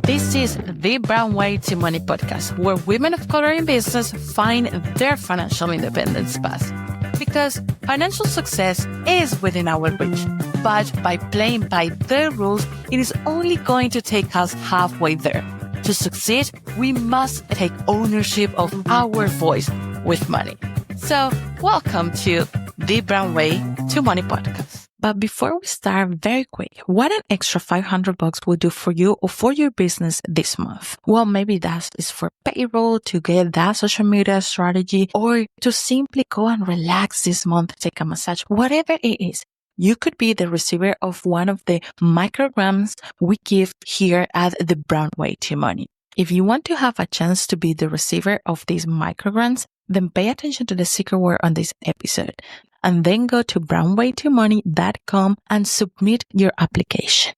This is the Brown Way to Money podcast, where women of color in business find their financial independence path. Because financial success is within our reach, but by playing by their rules, it is only going to take us halfway there. To succeed, we must take ownership of our voice with money. So, welcome to the Brown Way to Money podcast. But before we start, very quick, what an extra $500 will do for you or for your business this month? Well, maybe that is for payroll, to get that social media strategy, or to simply go and relax this month, take a massage, whatever it is. You could be the receiver of one of the micrograms we give here at the Brown Way to Money. If you want to have a chance to be the receiver of these micrograms, then pay attention to the secret word on this episode. And then go to brownwaytomoney.com and submit your application.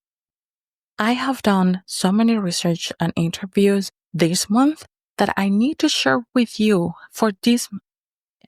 I have done so many research and interviews this month that I need to share with you for this.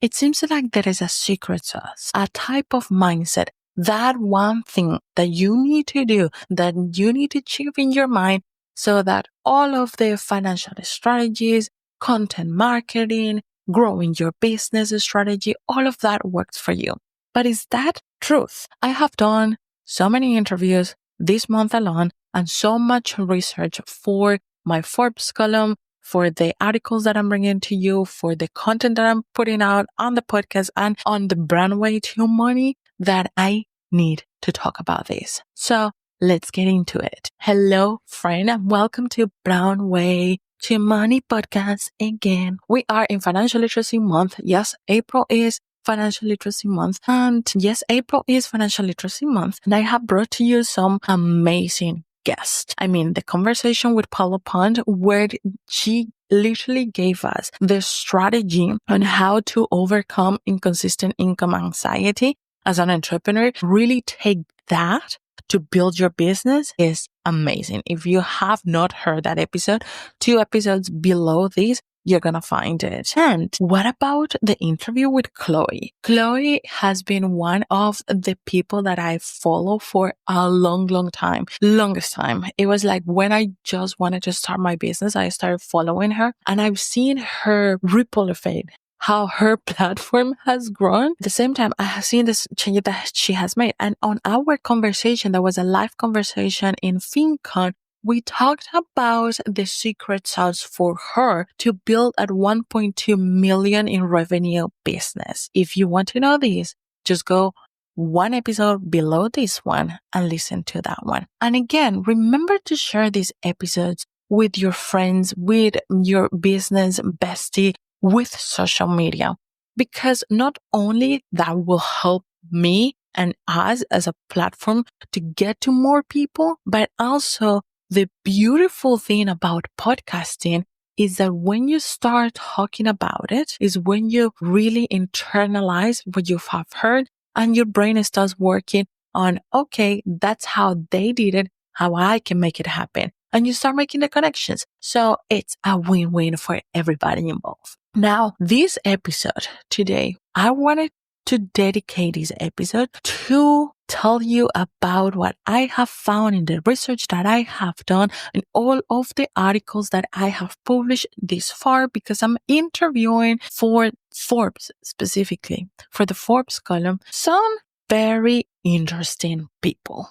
It seems like there is a secret sauce, a type of mindset, that one thing that you need to do, that you need to achieve in your mind so that all of the financial strategies, content marketing, growing your business strategy, all of that works for you. But is that truth? I have done so many interviews this month alone and so much research for my Forbes column, for the articles that I'm bringing to you, for the content that I'm putting out on the podcast and on the Brown Way to Money, that I need to talk about this. So let's get into it. Hello, friend, and welcome to Brown Way to Money podcast again. We are in Financial Literacy Month. Yes, April is Financial Literacy Month. And yes, April is Financial Literacy Month. And I have brought to you some amazing guests. The conversation with Paula Pond, where she literally gave us the strategy on how to overcome inconsistent income anxiety as an entrepreneur. Really take that to build your business is amazing. If you have not heard that episode, 2 episodes below this, you're going to find it. And what about the interview with Chloe? Chloe has been one of the people that I follow for a long time. Longest time. It was like when I just wanted to start my business, I started following her and I've seen her ripple effect, how her platform has grown. At the same time, I have seen this change that she has made. And on our conversation, there was a live conversation in FinCon. We talked about the secret sauce for her to build at 1.2 million in revenue business. If you want to know this, just go 1 episode below this one and listen to that one. And again, remember to share these episodes with your friends, with your business bestie, with social media, because not only that will help me and us as a platform to get to more people, but also the beautiful thing about podcasting is that when you start talking about it is when you really internalize what you have heard and your brain starts working on, okay, that's how they did it, how I can make it happen. And you start making the connections. So it's a win-win for everybody involved. Now, this episode today, I wanted to dedicate this episode to tell you about what I have found in the research that I have done and all of the articles that I have published this far, because I'm interviewing for Forbes, specifically for the Forbes column, some very interesting people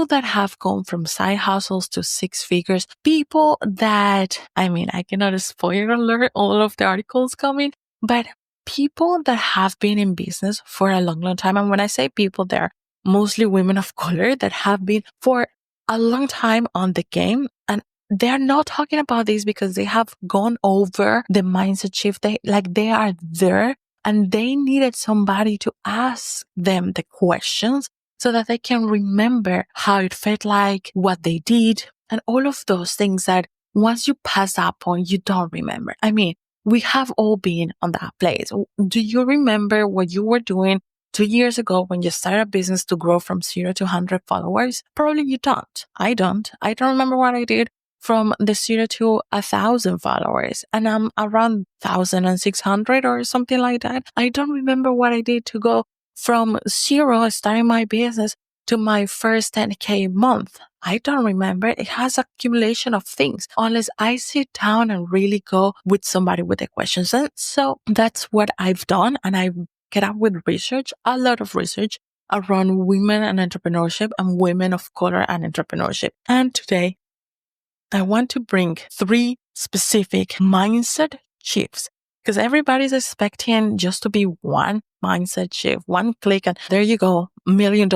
that have gone from side hustles to 6 figures, people that, I cannot spoiler alert all of the articles coming, but people that have been in business for a long time. And when I say people, they're mostly women of color that have been for a long time on the game. And they're not talking about this because they have gone over the mindset shift. They are there and they needed somebody to ask them the questions so that they can remember how it felt like, what they did, and all of those things that once you pass that point, you don't remember. We have all been on that place. Do you remember what you were doing 2 years ago when you started a business to grow from 0 to 100 followers? Probably you don't. I don't. I don't remember what I did from the 0 to 1,000 followers, and I'm around 1,600 or something like that. I don't remember what I did to go from 0, starting my business, to my first 10K month? I don't remember. It has accumulation of things unless I sit down and really go with somebody with the questions. And so that's what I've done. And I get up with research, a lot of research around women and entrepreneurship and women of color and entrepreneurship. And today I want to bring 3 specific mindset shifts because everybody's expecting just to be one mindset shift, one click, and there you go, $1 million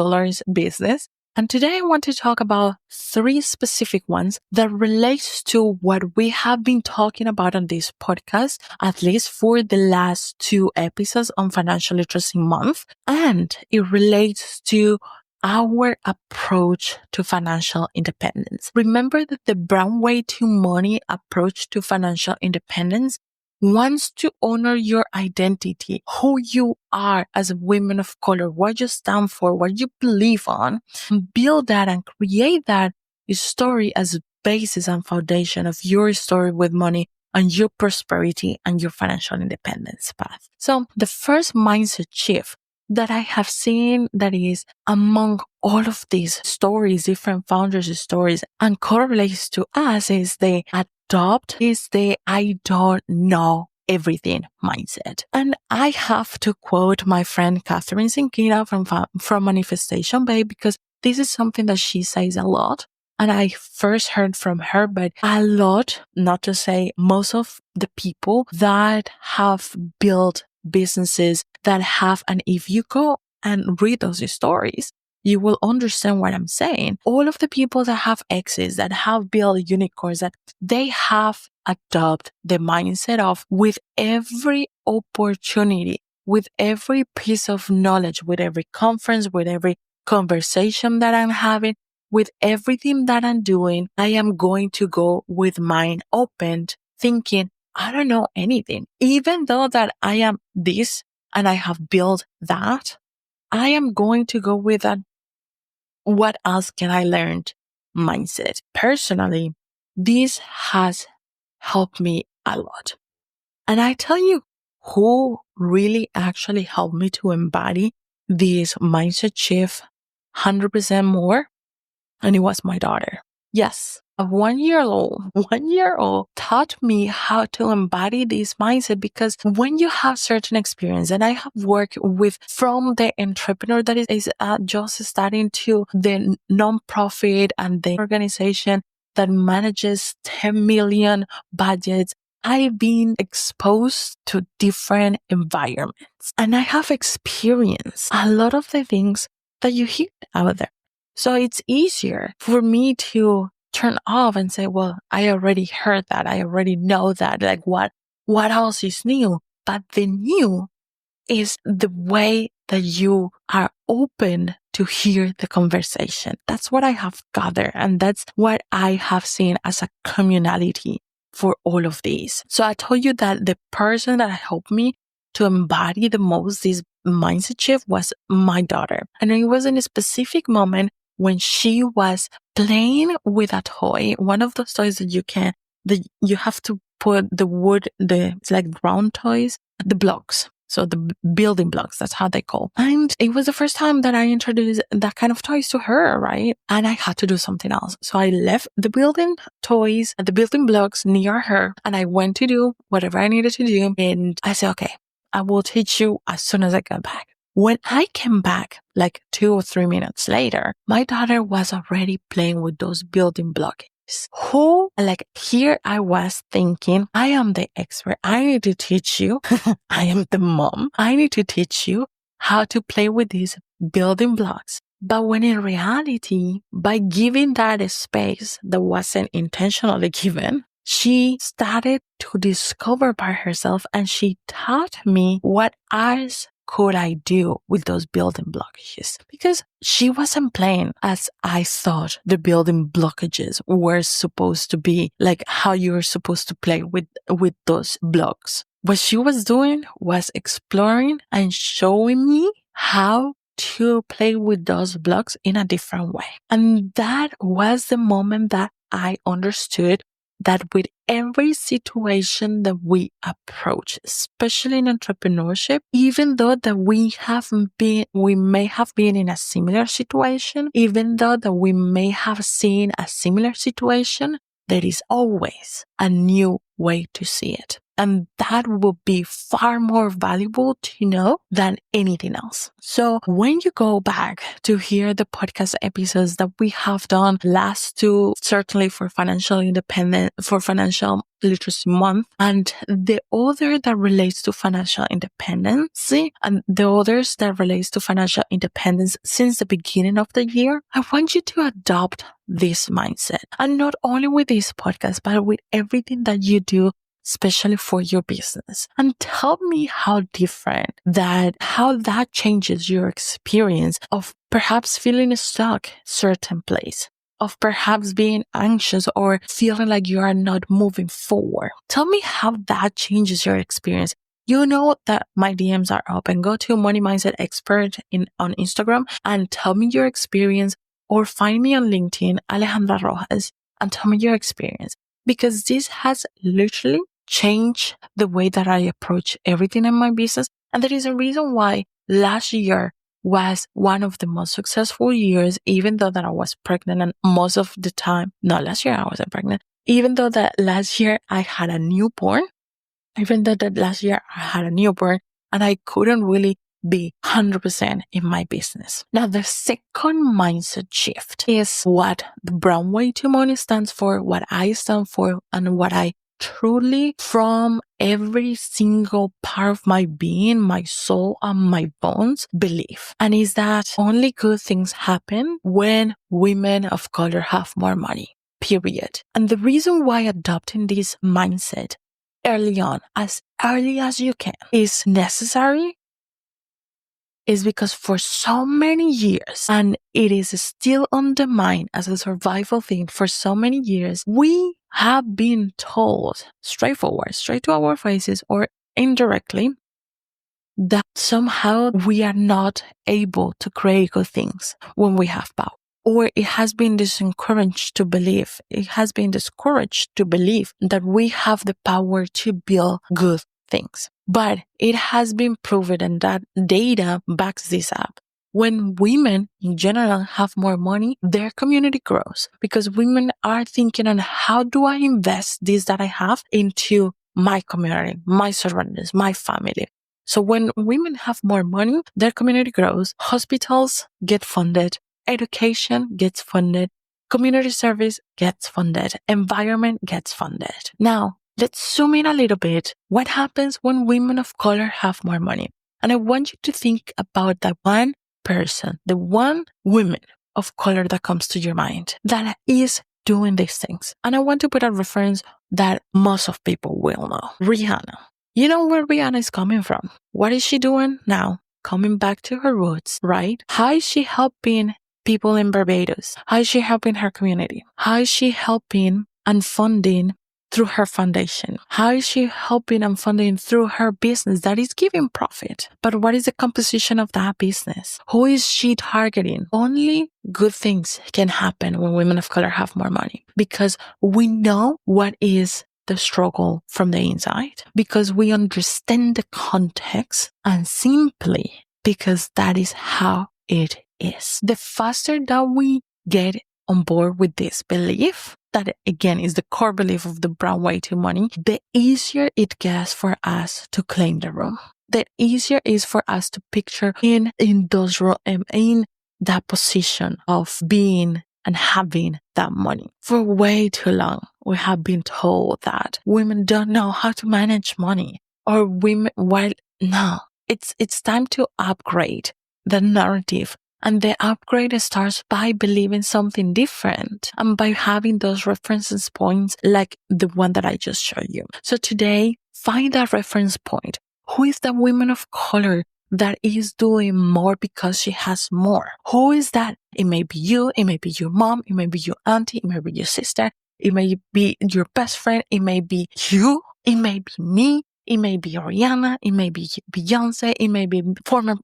business. And today I want to talk about 3 specific ones that relates to what we have been talking about on this podcast, at least for the last 2 episodes on Financial Literacy Month. And it relates to our approach to financial independence. Remember that the brown way to money approach to financial independence wants to honor your identity, who you are as a woman of color, what you stand for, what you believe on, and build that and create that story as a basis and foundation of your story with money and your prosperity and your financial independence path. So the first mindset shift that I have seen that is among all of these stories, different founders' stories, and correlates to us is the I don't know everything mindset. And I have to quote my friend Catherine Sinkina from Manifestation Bay because this is something that she says a lot. And I first heard from her, but a lot, not to say most of the people that have built businesses that have, and if you go and read those stories, you will understand what I'm saying. All of the people that have exits, that have built unicorns, that they have adopted the mindset of with every opportunity, with every piece of knowledge, with every conference, with every conversation that I'm having, with everything that I'm doing, I am going to go with mind opened, thinking, I don't know anything. Even though that I am this and I have built that, I am going to go with that. What else can I learn mindset? Personally, this has helped me a lot. And I tell you who really actually helped me to embody this mindset shift 100% more. And it was my daughter. Yes, a 1 year old taught me how to embody this mindset because when you have certain experience, and I have worked with from the entrepreneur that is just starting to the nonprofit and the organization that manages 10 million budgets, I've been exposed to different environments and I have experienced a lot of the things that you hear out there. So it's easier for me to turn off and say, well, I already heard that. I already know that. Like what else is new? But the new is the way that you are open to hear the conversation. That's what I have gathered. And that's what I have seen as a communality for all of these. So I told you that the person that helped me to embody the most this mindset shift was my daughter. And it was in a specific moment when she was playing with a toy, one of those toys that you have to put the wood, it's like round toys, the blocks. So the building blocks, that's how they call. And it was the first time that I introduced that kind of toys to her, right? And I had to do something else. So I left the building toys and the building blocks near her and I went to do whatever I needed to do. And I said, okay, I will teach you as soon as I get back. When I came back, like 2 or 3 minutes later, my daughter was already playing with those building blocks. Here I was thinking, I am the expert. I need to teach you. I am the mom. I need to teach you how to play with these building blocks. But when in reality, by giving that a space that wasn't intentionally given, she started to discover by herself and she taught me what else could I do with those building blockages? Because she wasn't playing as I thought the building blockages were supposed to be, like how you're supposed to play with those blocks. What she was doing was exploring and showing me how to play with those blocks in a different way. And that was the moment that I understood that with every situation that we approach, especially in entrepreneurship, even though that we may have been in a similar situation, even though that we may have seen a similar situation, there is always a new way to see it. And that will be far more valuable to know than anything else. So when you go back to hear the podcast episodes that we have done last two, certainly for financial independence, for financial literacy month, and the other that relates to financial independence, and the others that relates to financial independence since the beginning of the year, I want you to adopt this mindset. And not only with this podcast, but with everything that you do, especially for your business. And tell me how that changes your experience of perhaps feeling stuck certain place, of perhaps being anxious or feeling like you are not moving forward. Tell me how that changes your experience. You know that my DMs are open. Go to Money Mindset Expert on Instagram and tell me your experience, or find me on LinkedIn, Alejandra Rojas, and tell me your experience. Because this has literally changed the way that I approach everything in my business. And there is a reason why last year was one of the most successful years, even though that I was pregnant, and most of the time, not last year I wasn't pregnant, even though that last year I had a newborn, and I couldn't really be 100% in my business. Now, the second mindset shift is what the Brown Way to Money stands for, what I stand for, and what I truly, from every single part of my being, my soul, and my bones, believe. And is that only good things happen when women of color have more money, period. And the reason why adopting this mindset early on, as early as you can, is necessary is because for so many years, and it is still on the mind as a survival thing for so many years, we have been told straightforward, straight to our faces or indirectly, that somehow we are not able to create good things when we have power. Or it has been discouraged to believe that we have the power to build good things. But it has been proven, and that data backs this up. When women in general have more money, their community grows, because women are thinking on, how do I invest this that I have into my community, my surroundings, my family? So when women have more money, their community grows, hospitals get funded, education gets funded, community service gets funded, environment gets funded. Now, let's zoom in a little bit. What happens when women of color have more money? And I want you to think about that one person, the one woman of color that comes to your mind that is doing these things. And I want to put a reference that most of people will know. Rihanna. You know where Rihanna is coming from. What is she doing now? Coming back to her roots, right? How is she helping people in Barbados? How is she helping her community? How is she helping and funding through her foundation? How is she helping and funding through her business that is giving profit? But what is the composition of that business? Who is she targeting? Only good things can happen when women of color have more money, because we know what is the struggle from the inside, because we understand the context, and simply because that is how it is. The faster that we get on board with this belief, that again is the core belief of the Brown Way to Money, the easier it gets for us to claim the room. The easier it is for us to picture in that position of being and having that money. For way too long, we have been told that women don't know how to manage money, or no, it's time to upgrade the narrative. And the upgrade starts by believing something different, and by having those reference points like the one that I just showed you. So today, find that reference point. Who is the woman of color that is doing more because she has more? Who is that? It may be you, it may be your mom, it may be your auntie, it may be your sister, it may be your best friend, it may be you, it may be me, it may be Ariana, it may be Beyonce, it may be former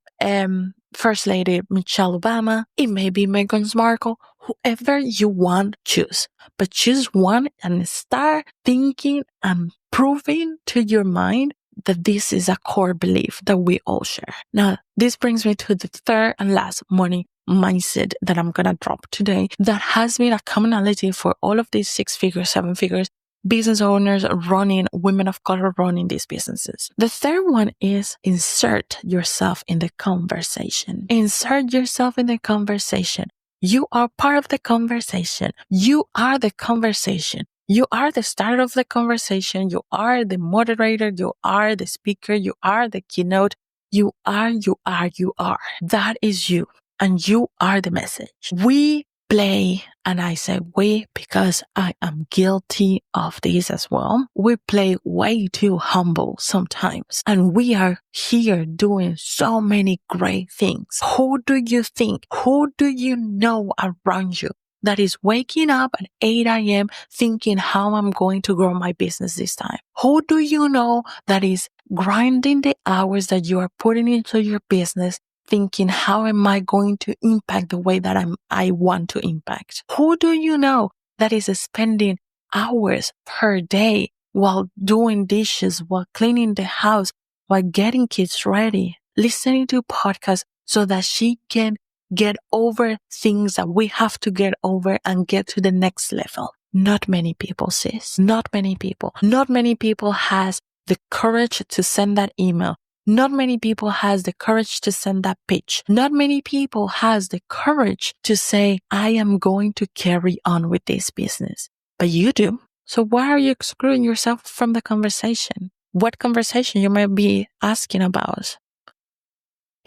First Lady Michelle Obama, it may be Meghan Markle. whoever you want, choose. But choose one and start thinking and proving to your mind that this is a core belief that we all share. Now, this brings me to the third and last money mindset that I'm going to drop today that has been a commonality for all of these 6 figures, 7 figures, business owners running, women of color running these businesses. The third one is insert yourself in the conversation. Insert yourself in the conversation. You are part of the conversation. You are the conversation. You are the start of the conversation. You are the moderator. You are the speaker. You are the keynote. You are. That is you. And you are the message. We play, and I say we because I am guilty of this as well. We play way too humble sometimes, and we are here doing so many great things. Who do you think? Who do you know around you that is waking up at 8 a.m. thinking how I'm going to grow my business this time? Who do you know that is grinding the hours that you are putting into your business, thinking, how am I going to impact the way that I want to impact? Who do you know that is spending hours per day while doing dishes, while cleaning the house, while getting kids ready, listening to podcasts so that she can get over things that we have to get over and get to the next level? Not many people, sis. Not many people. Not many people has the courage to send that email. Not many people has the courage to send that pitch. Not many people has the courage to say, I am going to carry on with this business. But you do. So why are you excluding yourself from the conversation? What conversation you might be asking about?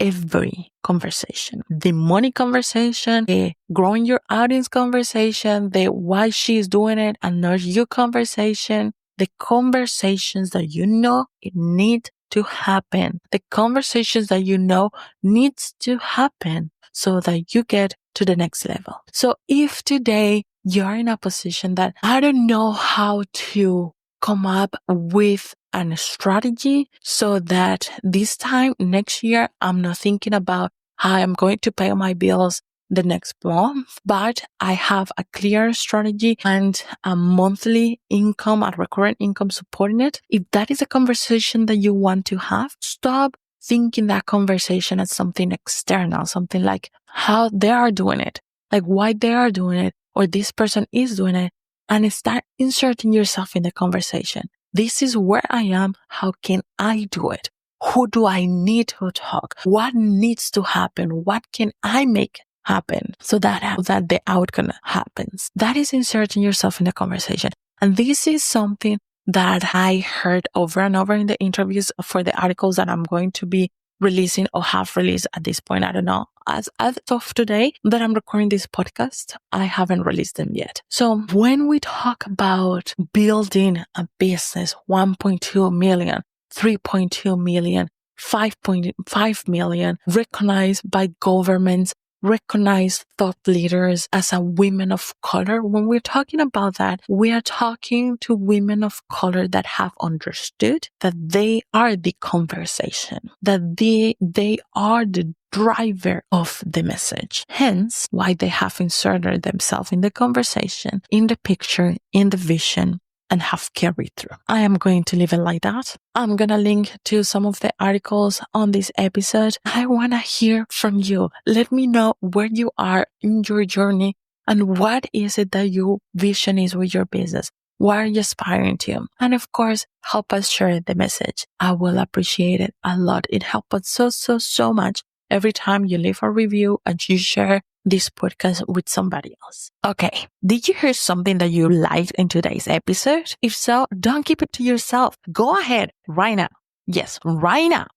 Every conversation. The money conversation, the growing your audience conversation, the why she's doing it and not you conversation, the conversations that you know it needs to happen, the conversations that you know needs to happen so that you get to the next level. So if today you're in a position that I don't know how to come up with a strategy so that this time next year, I'm not thinking about how I'm going to pay my bills the next month, but I have a clear strategy and a monthly income, a recurrent income supporting it. If that is a conversation that you want to have, stop thinking that conversation as something external, something like how they are doing it, like why they are doing it, or this person is doing it, and start inserting yourself in the conversation. This is where I am. How can I do it? Who do I need to talk? What needs to happen? What can I make happen so that the outcome happens? That is inserting yourself in the conversation. And this is something that I heard over and over in the interviews for the articles that I'm going to be releasing or have released at this point. I don't know. As of today that I'm recording this podcast, I haven't released them yet. So when we talk about building a business, 1.2 million, 3.2 million, 5.5 million, recognized by governments, recognized thought leaders as a women of color. When we're talking about that, we are talking to women of color that have understood that they are the conversation, that they are the driver of the message. Hence, why they have inserted themselves in the conversation, in the picture, in the vision, and have carried through. I am going to leave it like that. I'm going to link to some of the articles on this episode. I want to hear from you. Let me know where you are in your journey and what is it that your vision is with your business. What are you aspiring to? And of course, help us share the message. I will appreciate it a lot. It helps us so much every time you leave a review and you share this podcast with somebody else. Okay. Did you hear something that you liked in today's episode? If so, don't keep it to yourself. Go ahead right now. Yes, right now.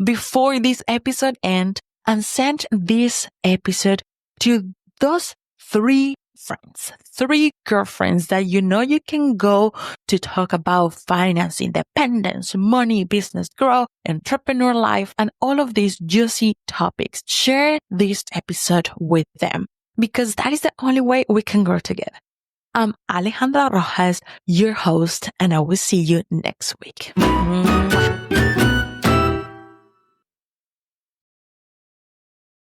Before this episode ends, and send this episode to those 3 friends, 3 girlfriends that you know you can go to talk about finance, independence, money, business growth, entrepreneur life, and all of these juicy topics. Share this episode with them because that is the only way we can grow together. I'm Alejandra Rojas, your host, and I will see you next week.